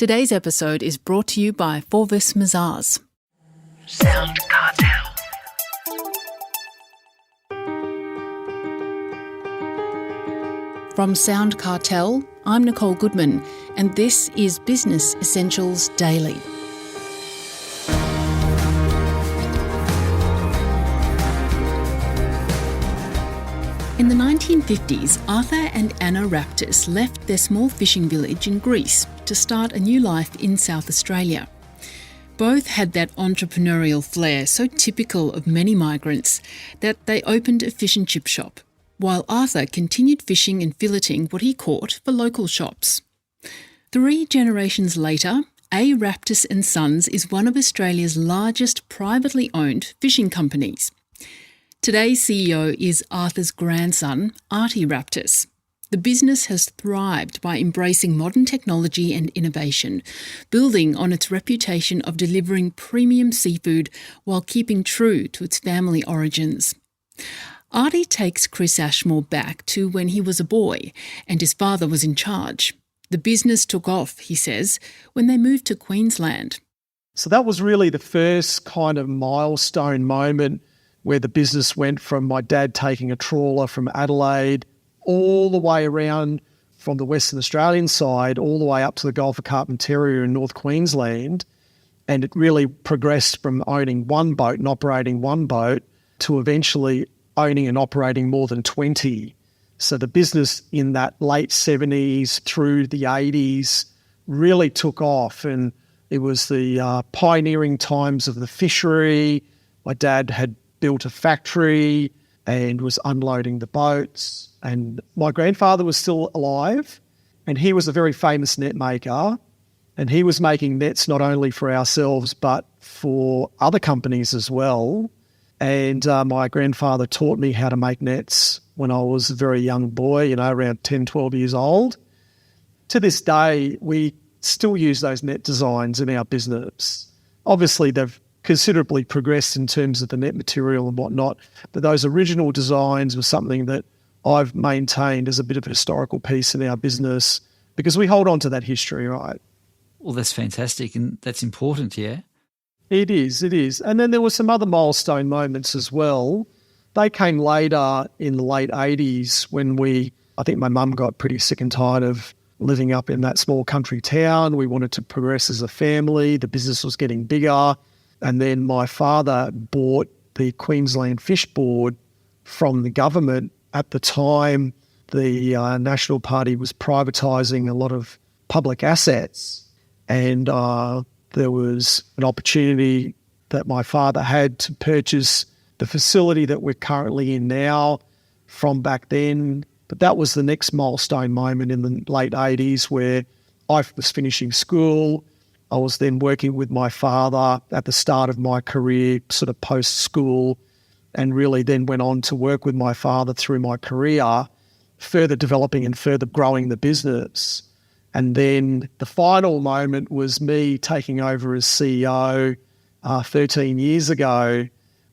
Today's episode is brought to you by Forvis Mazars. SoundCartel. From SoundCartel, I'm Nicole Goodman, and this is Business Essentials Daily. In the 1950s, Arty and Anna Raptis left their small fishing village in Greece to start a new life in South Australia. Both had that entrepreneurial flair so typical of many migrants that they opened a fish and chip shop, while Arty continued fishing and filleting what he caught for local shops. 3 generations later, A. Raptis and Sons is one of Australia's largest privately owned fishing companies. Today's CEO is Arty's grandson, Arty Raptis. The business has thrived by embracing modern technology and innovation, building on its reputation of delivering premium seafood while keeping true to its family origins. Arty takes Chris Ashmore back to when he was a boy and his father was in charge. The business took off, he says, when they moved to Queensland. So that was really the first kind of milestone moment where the business went from my dad taking a trawler from Adelaide all the way around from the Western Australian side, all the way up to the Gulf of Carpentaria in North Queensland. And it really progressed from owning one boat and operating one boat to eventually owning and operating more than 20. So the business in that late 70s through the 80s really took off, and it was the pioneering times of the fishery. My dad had built a factory and was unloading the boats. And my grandfather was still alive, and he was a very famous net maker. And he was making nets not only for ourselves, but for other companies as well. And my grandfather taught me how to make nets when I was a very young boy, around 10, 12 years old. To this day, we still use those net designs in our business. Obviously, they've considerably progressed in terms of the net material and whatnot, but those original designs were something that I've maintained as a bit of a historical piece in our business because we hold on to that history, right? Well, that's fantastic, and that's important, yeah? It is. And then there were some other milestone moments as well. They came later in the late 80s when I think my mum got pretty sick and tired of living up in that small country town. We wanted to progress as a family. The business was getting bigger. And then my father bought the Queensland Fish Board from the government. At the time, the National Party was privatising a lot of public assets, and there was an opportunity that my father had to purchase the facility that we're currently in now from back then. But that was the next milestone moment in the late 80s where I was finishing school. I was then working with my father at the start of my career, sort of post-school, and really then went on to work with my father through my career, further developing and further growing the business. And then the final moment was me taking over as CEO 13 years ago,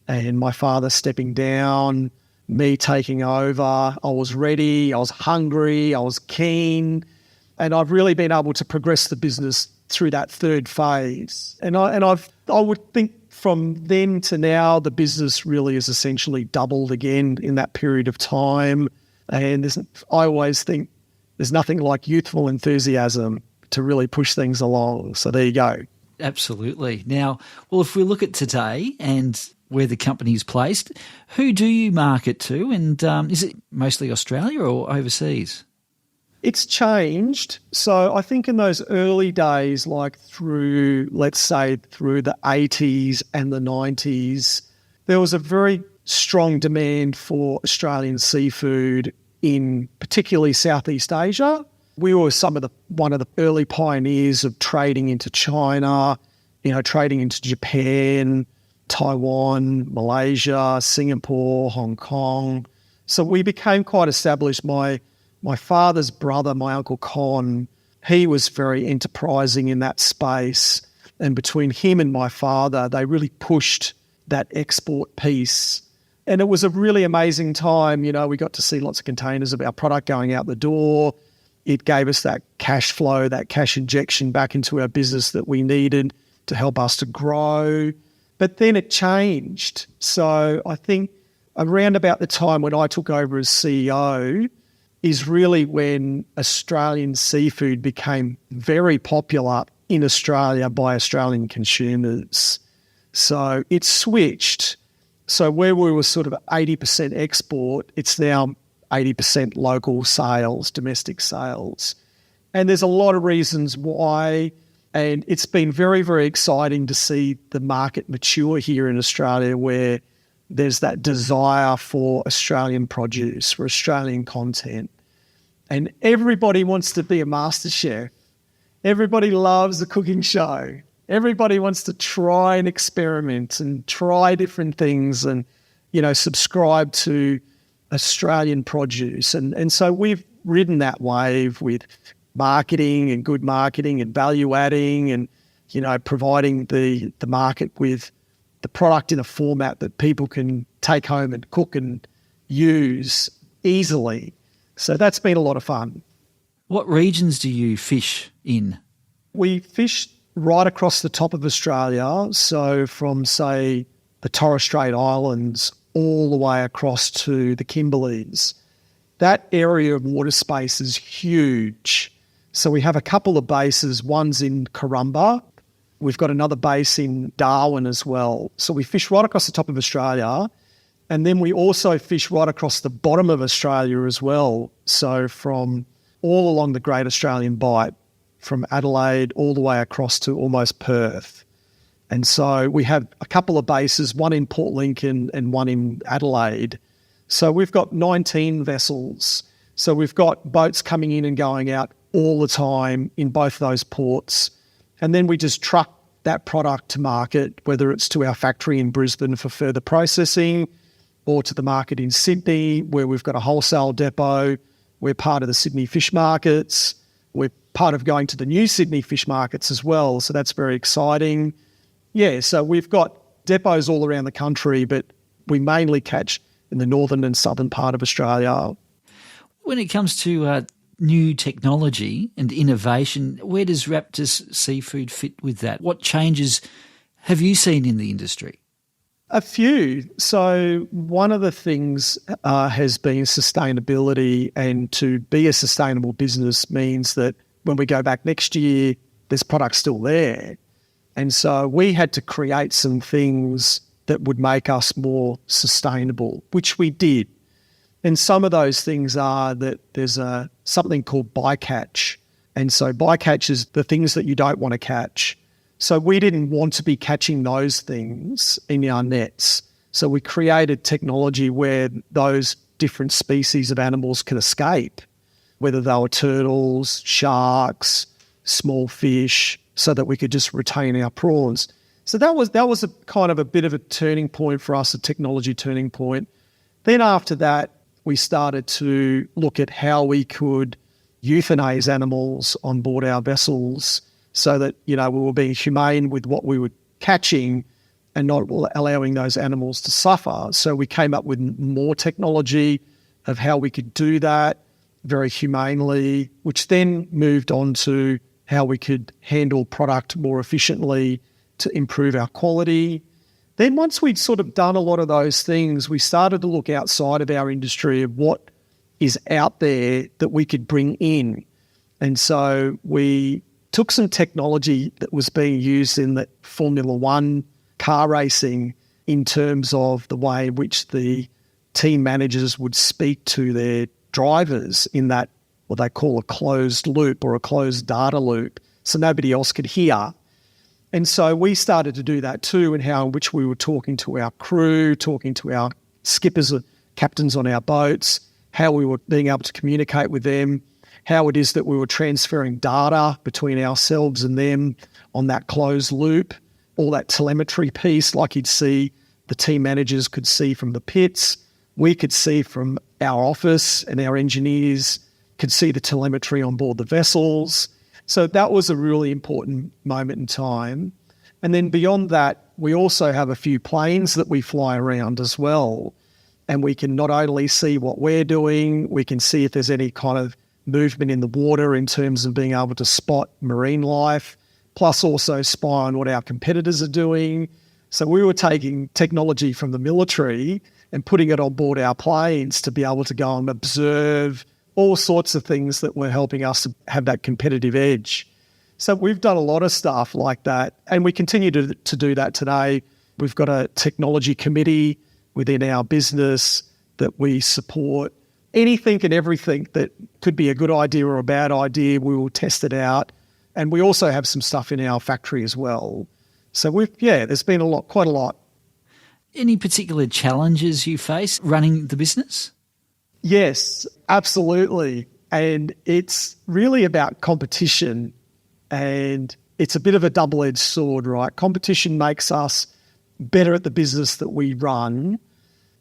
and my father stepping down, me taking over. I was ready, I was hungry, I was keen, and I've really been able to progress the business through that third phase. And I would think from then to now, the business really has essentially doubled again in that period of time. And I always think there's nothing like youthful enthusiasm to really push things along. So there you go. Absolutely. Now, well, if we look at today and where the company is placed, who do you market to? And is it mostly Australia or overseas? It's changed. So I think in those early days, like through the 80s and the 90s, there was a very strong demand for Australian seafood in particularly Southeast Asia. We were one of the early pioneers of trading into China, trading into Japan, Taiwan, Malaysia, Singapore, Hong Kong. So we became quite established. My father's brother, my Uncle Con, he was very enterprising in that space. And between him and my father, they really pushed that export piece. And it was a really amazing time. We got to see lots of containers of our product going out the door. It gave us that cash flow, that cash injection back into our business that we needed to help us to grow. But then it changed. So I think around about the time when I took over as CEO is really when Australian seafood became very popular in Australia by Australian consumers. So it switched. So where we were sort of 80% export, it's now 80% local sales, domestic sales. And there's a lot of reasons why. And it's been very, very exciting to see the market mature here in Australia, where there's that desire for Australian produce, for Australian content. And everybody wants to be a master chef. Everybody loves a cooking show. Everybody wants to try and experiment and try different things and, subscribe to Australian produce. And so we've ridden that wave with marketing and good marketing and value adding and, providing the market with the product in a format that people can take home and cook and use easily. So that's been a lot of fun. What regions do you fish in? We fish right across the top of Australia. So from, say, the Torres Strait Islands all the way across to the Kimberleys. That area of water space is huge. So we have a couple of bases. One's in Corumba. We've got another base in Darwin as well. So we fish right across the top of Australia. And then we also fish right across the bottom of Australia as well. So from all along the Great Australian Bight, from Adelaide all the way across to almost Perth. And so we have a couple of bases, one in Port Lincoln and one in Adelaide. So we've got 19 vessels. So we've got boats coming in and going out all the time in both those ports. And then we just truck that product to market, whether it's to our factory in Brisbane for further processing or to the market in Sydney, where we've got a wholesale depot. We're part of the Sydney fish markets. We're part of going to the new Sydney fish markets as well. So that's very exciting. Yeah, so we've got depots all around the country, but we mainly catch in the northern and southern part of Australia. When it comes to new technology and innovation, where does Raptis Seafood fit with that? What changes have you seen in the industry? A few. So one of the things has been sustainability, and to be a sustainable business means that when we go back next year, there's product still there. And so we had to create some things that would make us more sustainable, which we did. And some of those things are that there's something called bycatch. And so bycatch is the things that you don't want to catch. So we didn't want to be catching those things in our nets. So we created technology where those different species of animals could escape, whether they were turtles, sharks, small fish, so that we could just retain our prawns. So that was a kind of a bit of a turning point for us, a technology turning point. Then after that, we started to look at how we could euthanize animals on board our vessels so that, we were being humane with what we were catching and not allowing those animals to suffer. So we came up with more technology of how we could do that very humanely, which then moved on to how we could handle product more efficiently to improve our quality. Then once we'd sort of done a lot of those things, we started to look outside of our industry of what is out there that we could bring in. And so we took some technology that was being used in the Formula One car racing in terms of the way in which the team managers would speak to their drivers in that what they call a closed loop or a closed data loop, so nobody else could hear. And so we started to do that too, and how in which we were talking to our crew, talking to our skippers and captains on our boats, how we were being able to communicate with them, how it is that we were transferring data between ourselves and them on that closed loop, all that telemetry piece, like you'd see the team managers could see from the pits, we could see from our office, and our engineers could see the telemetry on board the vessels. So that was a really important moment in time. And then beyond that, we also have a few planes that we fly around as well. And we can not only see what we're doing, we can see if there's any kind of movement in the water in terms of being able to spot marine life, plus also spy on what our competitors are doing. So we were taking technology from the military and putting it on board our planes to be able to go and observe all sorts of things that were helping us to have that competitive edge. So we've done a lot of stuff like that, and we continue to do that today. We've got a technology committee within our business that we support. Anything and everything that could be a good idea or a bad idea, we will test it out. And we also have some stuff in our factory as well. So there's been quite a lot. Any particular challenges you face running the business? Yes, absolutely. And it's really about competition, and it's a bit of a double-edged sword, right? Competition makes us better at the business that we run,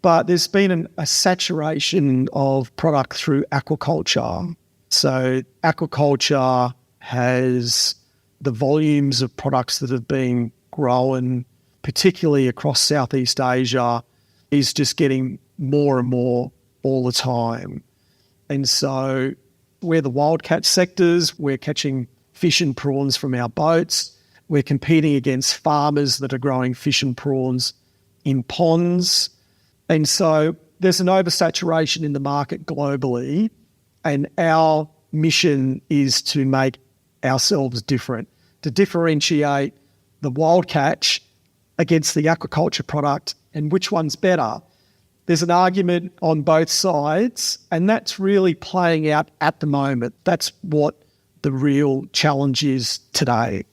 but there's been a saturation of product through aquaculture. So aquaculture has the volumes of products that have been grown, particularly across Southeast Asia, is just getting more and more all the time. And so we're the wild catch sectors. We're catching fish and prawns from our boats. We're competing against farmers that are growing fish and prawns in ponds. And so there's an oversaturation in the market globally, and our mission is to make ourselves different, to differentiate the wild catch against the aquaculture product and which one's better. There's an argument on both sides, and that's really playing out at the moment. That's what the real challenge is today.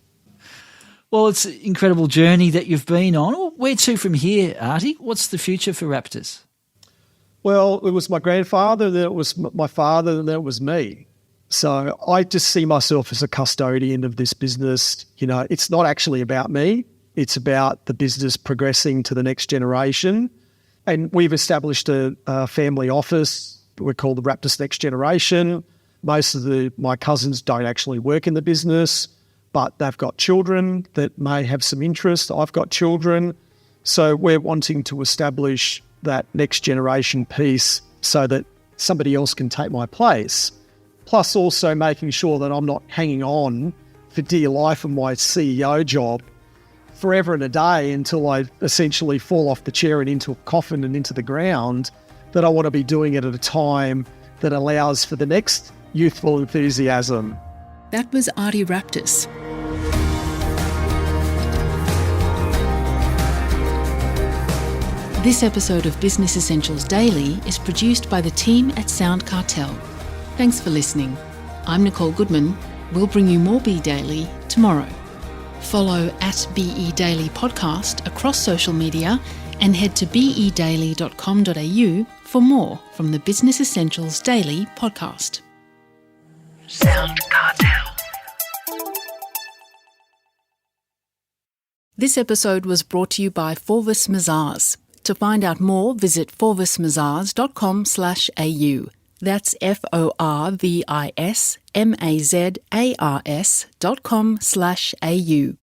Well, it's an incredible journey that you've been on. Where to from here, Arty? What's the future for Raptis? Well, it was my grandfather, then it was my father, and then it was me. So I just see myself as a custodian of this business. You know, it's not actually about me. It's about the business progressing to the next generation. And we've established a family office. We're called the Raptis Next Generation. Most of my cousins don't actually work in the business, but they've got children that may have some interest. I've got children. So we're wanting to establish that next generation piece so that somebody else can take my place. Plus also making sure that I'm not hanging on for dear life of my CEO job forever and a day until I essentially fall off the chair and into a coffin and into the ground, that I want to be doing it at a time that allows for the next youthful enthusiasm. That was Arty Raptis. This episode of Business Essentials Daily is produced by the team at SoundCartel. Thanks for listening. I'm Nicole Goodman. We'll bring you more Be Daily tomorrow. Follow at BE Daily Podcast across social media and head to bedaily.com.au for more from the Business Essentials Daily podcast. SoundCartel. This episode was brought to you by Forvis Mazars. To find out more, visit forvismazars.com/au. That's FORVISMAZARS.com/au.